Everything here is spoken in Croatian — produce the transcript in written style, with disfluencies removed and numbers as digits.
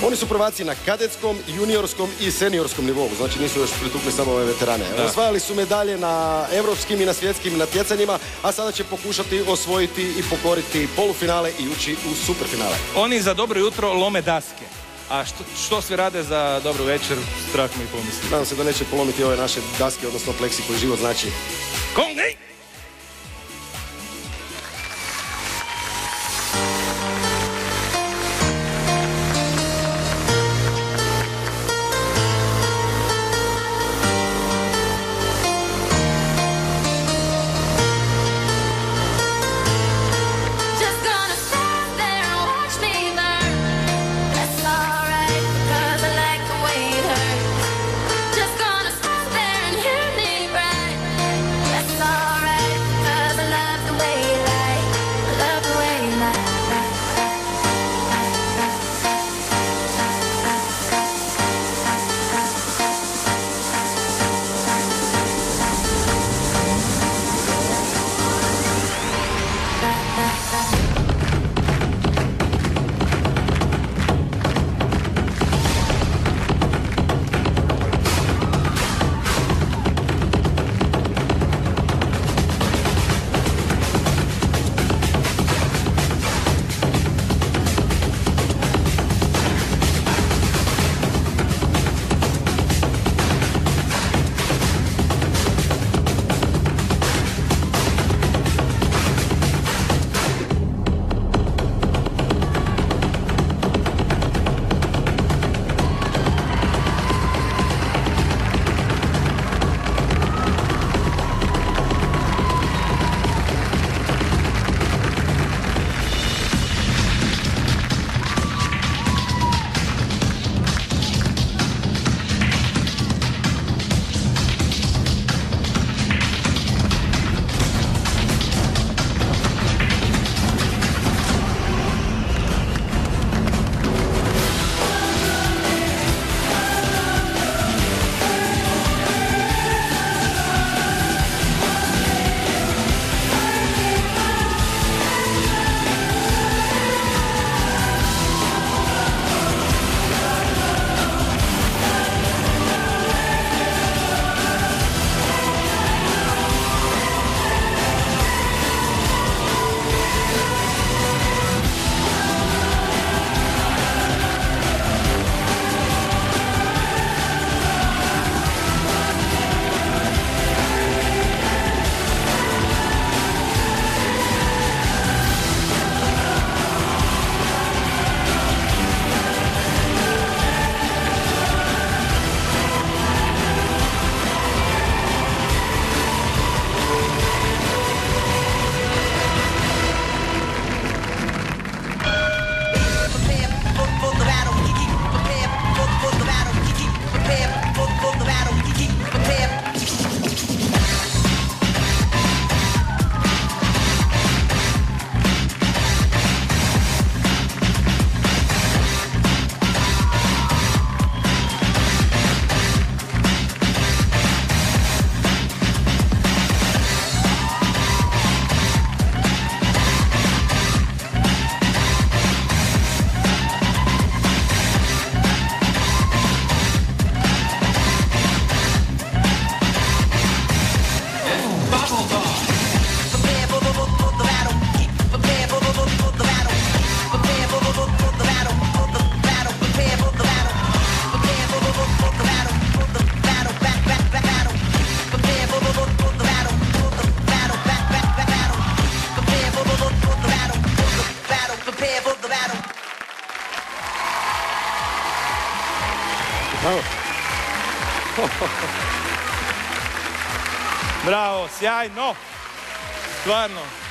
Oni su prvaci na kadetskom, juniorskom i seniorskom nivou, znači nisu još pritukli samo ove veterane. Osvajali su medalje na evropskim i na svjetskim natjecanjima, a sada će pokušati osvojiti i pokoriti polufinale i ući u superfinale. Oni za dobro jutro lome daske. A što sve rade za dobru večer, strah mi pomisli. Nadam se da neće polomiti ove naše daske, odnosno pleksi koji život znači. Kongej! Bravo, sjajno. Stvarno.